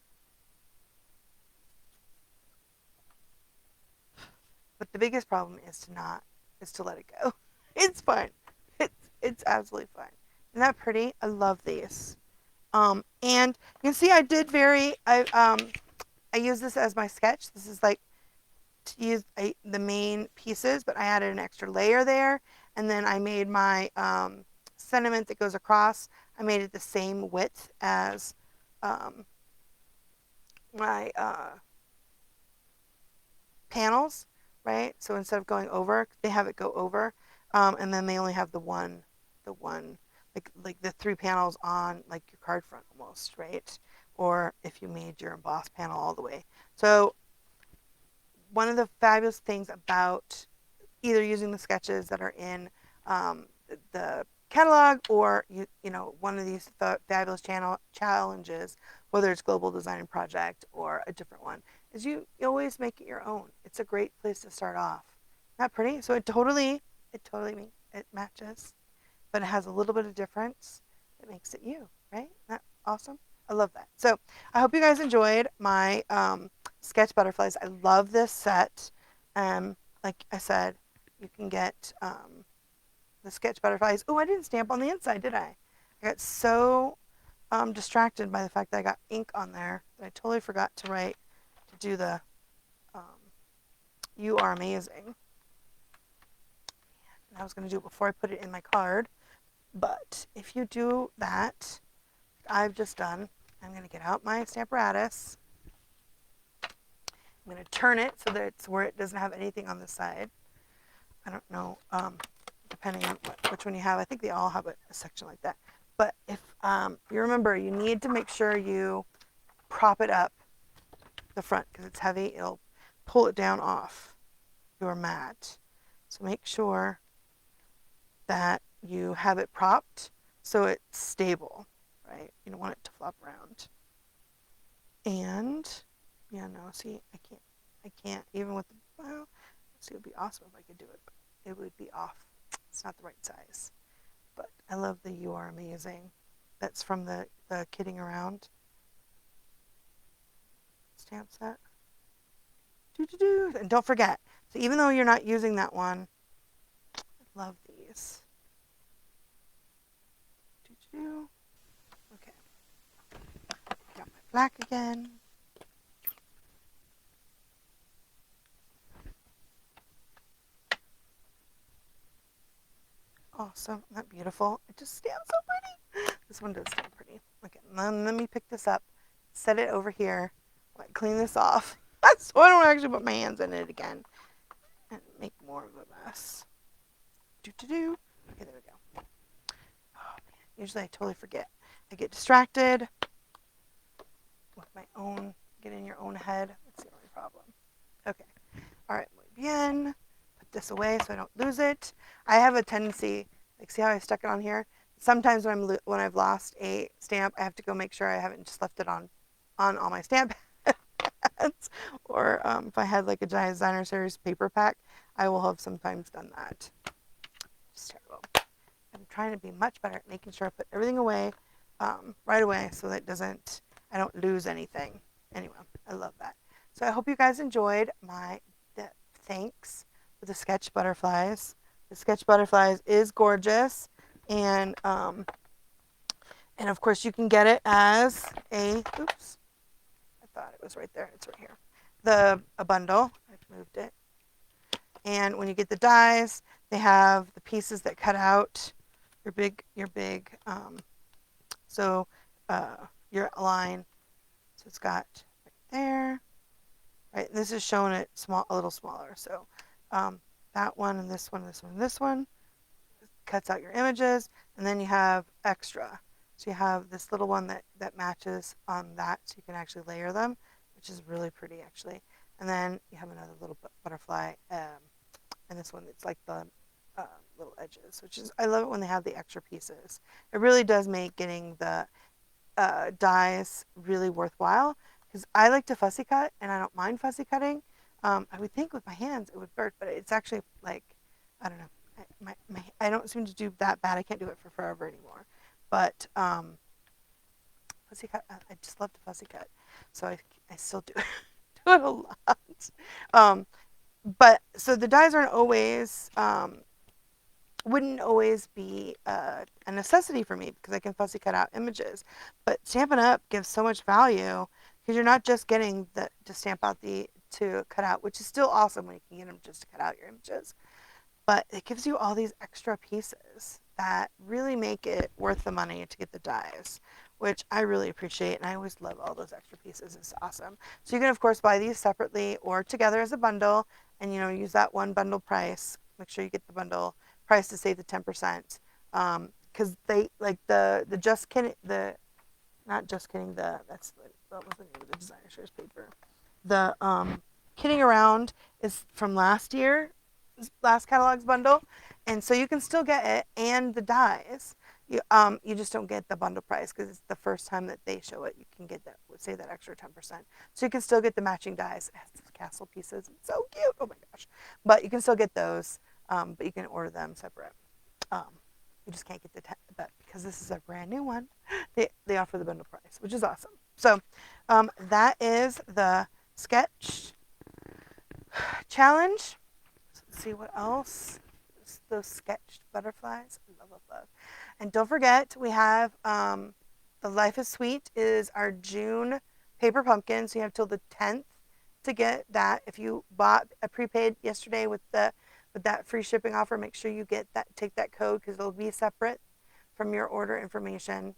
But the biggest problem is to let it go. It's fine. It's absolutely fine. Isn't that pretty? I love these. And you can see I use this as my sketch. This is like to use the main pieces, but I added an extra layer there, and then I made my sentiment that goes across. I made it the same width as my panels, right? So instead of going over, they have it go over, and then they only have the one, like the 3 panels on like your card front almost, right? Or if you made your embossed panel all the way. So one of the fabulous things about either using the sketches that are in the catalog or one of these fabulous challenges, whether it's Global Design Project or a different one, is you always make it your own. It's a great place to start off. Not pretty? So it totally it matches, but it has a little bit of difference that makes it you, right? Isn't that awesome? I love that. So I hope you guys enjoyed my sketch butterflies. I love this set. Like I said, you can get the sketch butterflies. Oh, I didn't stamp on the inside, did I? I got so distracted by the fact that I got ink on there that I totally forgot to do the You Are Amazing. And I was going to do it before I put it in my card. But if you do that, I've just done, I'm going to get out my Stamparatus. I'm going to turn it so that it's where it doesn't have anything on the side. I don't know, depending on which one you have. I think they all have a section like that. But if you remember, you need to make sure you prop it up the front because it's heavy. It'll pull it down off your mat. So make sure that you have it propped so it's stable, right? You don't want it to flop around. And yeah, no, see, I can't even with the, well, see, it would be awesome if I could do it, but it would be off. It's not the right size. But I love the You Are Amazing. That's from the Kidding Around stamp set. And don't forget, so even though you're not using that one, I love these. Okay, got my black again. Awesome, isn't that beautiful? It just stamps so pretty. This one does stamp pretty. Okay, then let me pick this up, set it over here, clean this off, so I don't actually put my hands in it again and make more of a mess. Okay, there we go. Oh, man. Usually I totally forget. I get distracted with my own, get in your own head. That's the only problem. Okay. All right, muy bien. Put this away so I don't lose it. I have a tendency, like, see how I stuck it on here? Sometimes when I've lost a stamp, I have to go make sure I haven't just left it on all my stamp pads. Or if I had like a Designer Series paper pack, I will have sometimes done that. It's terrible. I'm trying to be much better at making sure I put everything away right away so that I don't lose anything. Anyway, I love that. So I hope you guys enjoyed my thanks for the sketch butterflies. The sketch butterflies is gorgeous, and of course you can get it as oops, I thought it was right there. It's right here. A bundle. I've moved it. And when you get the dies, they have the pieces that cut out your big so your line. So it's got right there, right? This is showing it a little smaller. So that one and this one, this one, and this one cuts out your images, and then you have extra. So you have this little one that matches on that, so you can actually layer them, which is really pretty actually. And then you have another little butterfly, and this one it's like the little edges, which is I love it when they have the extra pieces. It really does make getting the dies really worthwhile because I like to fussy cut and I don't mind fussy cutting. I would think with my hands it would hurt, but it's actually like I don't know. I don't seem to do that bad. I can't do it for forever anymore. But fussy cut, I just love to fussy cut, so I still do do it a lot. But so the dies aren't always wouldn't always be a necessity for me because I can fussy cut out images. But Stampin' Up! Gives so much value because you're not just getting to stamp out to cut out, which is still awesome when you can get them just to cut out your images. But it gives you all these extra pieces that really make it worth the money to get the dies, which I really appreciate. And I always love all those extra pieces. It's awesome. So you can, of course, buy these separately or together as a bundle and, use that one bundle price. Make sure you get the bundle price to save the 10%. Because they, like the Just Kidding, not Just Kidding, that was the name of the Designer Series paper. The Kidding Around is from last catalog's bundle, and so you can still get it and the dies. You just don't get the bundle price because it's the first time that they show it. You can get that, say that extra 10%. So you can still get the matching dies. It has those castle pieces. It's so cute. Oh my gosh! But you can still get those. But you can order them separate. You just can't get but because this is a brand new one, they offer the bundle price, which is awesome. So that is the sketch challenge. Let's see what else. Those sketched butterflies. Love. And don't forget, we have the Life is Sweet is our June paper pumpkin. So you have till the 10th to get that. If you bought a prepaid yesterday with that free shipping offer, make sure you take that code because it'll be separate from your order information.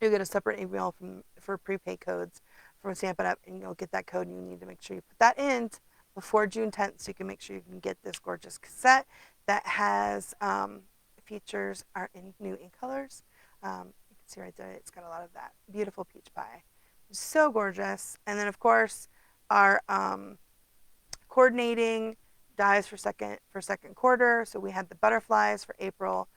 You'll get a separate email for prepaid codes from Stampin' Up! And you'll get that code, and you need to make sure you put that in before June 10th so you can make sure you can get this gorgeous cassette that has features are new in colors. You can see right there, it's got a lot of that beautiful peach pie. It's so gorgeous. And then, of course, our coordinating dies for second quarter. So we had the butterflies for April,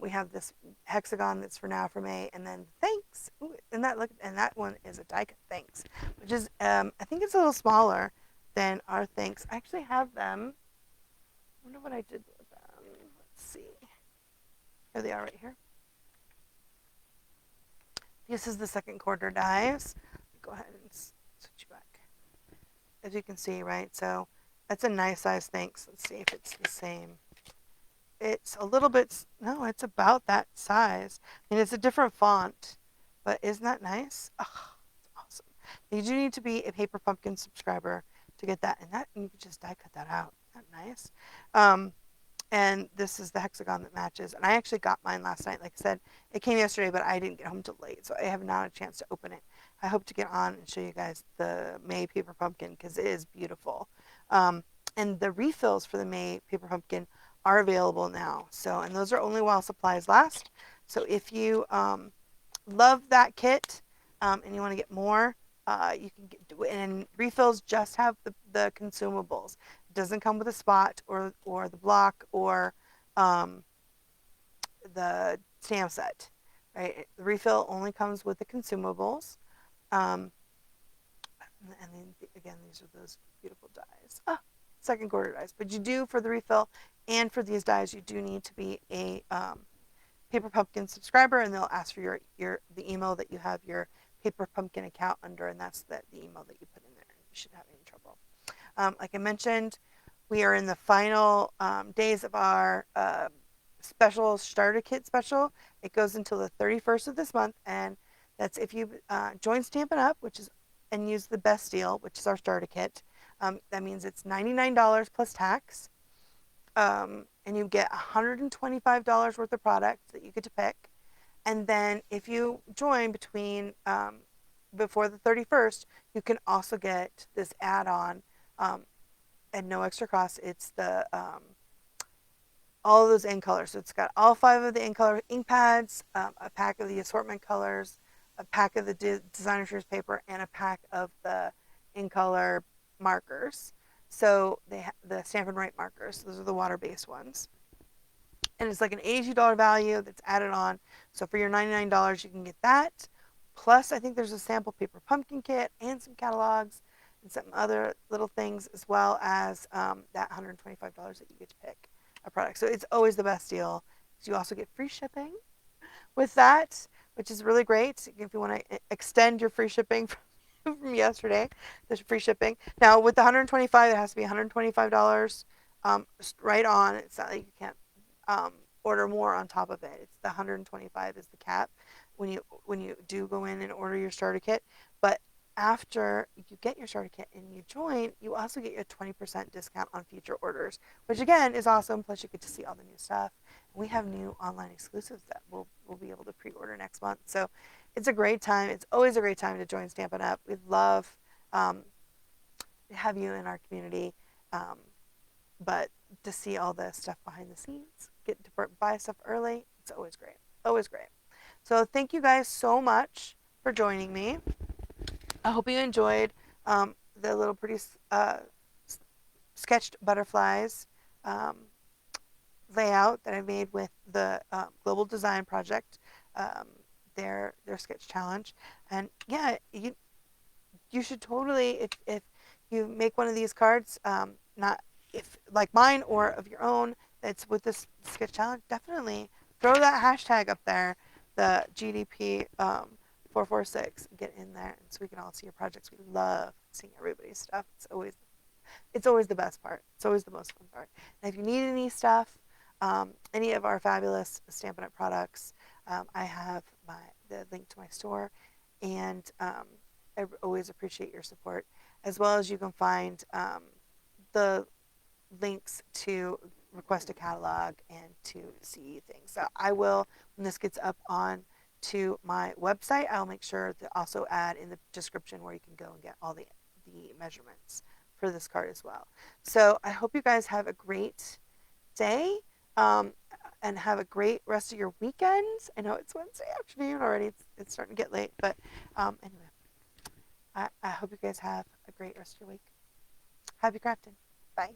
We have this hexagon that's for now for May, and then thanks. Ooh, and that one is a die cut thanks, which is I think it's a little smaller than our thanks. I actually have them. I wonder what I did with them. Let's see. Here they are, right here. This is the second quarter dies. Go ahead and switch back. As you can see, right? So that's a nice size thanks. Let's see if it's the same. It's a little bit, no, it's about that size. I mean, it's a different font, but isn't that nice? Oh, it's awesome. You do need to be a Paper Pumpkin subscriber to get that, and you can just die cut that out. Isn't that nice? And this is the hexagon that matches. And I actually got mine last night. Like I said, it came yesterday, but I didn't get home till late, so I have not a chance to open it. I hope to get on and show you guys the May Paper Pumpkin because it is beautiful. And the refills for the May Paper Pumpkin are available now. So, and those are only while supplies last. So if you love that kit and you want to get more, you can get, and refills just have the consumables. It doesn't come with a spot or the block or the stamp set. Right? The refill only comes with the consumables. And then again, these are those beautiful dies. Second quarter dies. But you do, for the refill and for these dies, you do need to be a Paper Pumpkin subscriber, and they'll ask for the email that you have your Paper Pumpkin account under, and that's the email that you put in there. You shouldn't have any trouble. Like I mentioned, we are in the final days of our special starter kit special. It goes until the 31st of this month, and that's if you join Stampin' Up, and use the best deal, which is our starter kit. That means it's $99 plus tax, and you get $125 worth of product that you get to pick. And then if you join before the 31st, you can also get this add-on at no extra cost. It's the all of those ink colors. So it's got all 5 of the ink color ink pads, a pack of the assortment colors, a pack of the designer series paper, and a pack of the ink color markers. So the Stampin' Write markers. Those are the water-based ones. And it's like an $82 value that's added on. So for your $99, you can get that. Plus, I think there's a sample Paper Pumpkin kit and some catalogs and some other little things, as well as that $125 that you get to pick a product. So it's always the best deal. You also get free shipping with that, which is really great. If you want to extend your free shipping from yesterday, there's free shipping. Now with the $125, it has to be $125 right on. It's not like you can't order more on top of it. It's the 125 is the cap when you do go in and order your starter kit. But after you get your starter kit and you join, you also get your 20% discount on future orders, which again is awesome. Plus you get to see all the new stuff. We have new online exclusives that we'll be able to pre-order next month. So it's a great time. It's always a great time to join Stampin' Up. We love to have you in our community, but to see all the stuff behind the scenes, get to buy stuff early, it's always great. Always great. So thank you guys so much for joining me. I hope you enjoyed the little pretty sketched butterflies layout that I made with the Global Design Project, their sketch challenge. And yeah, you should totally, if you make one of these cards, not if like mine or of your own, that's with this sketch challenge, definitely throw that hashtag up there, the GDP 446, get in there, and so we can all see your projects. We love seeing everybody's stuff. It's always the best part. It's always the most fun part. And if you need any stuff, any of our fabulous Stampin' Up! Products, I have the link to my store, and I always appreciate your support, as well as you can find the links to request a catalog and to see things. So I will, when this gets up on to my website, I'll make sure to also add in the description where you can go and get all the measurements for this card as well. So I hope you guys have a great day and have a great rest of your weekend. I know it's Wednesday afternoon already. It's starting to get late, but anyway, I hope you guys have a great rest of your week. Happy crafting. Bye.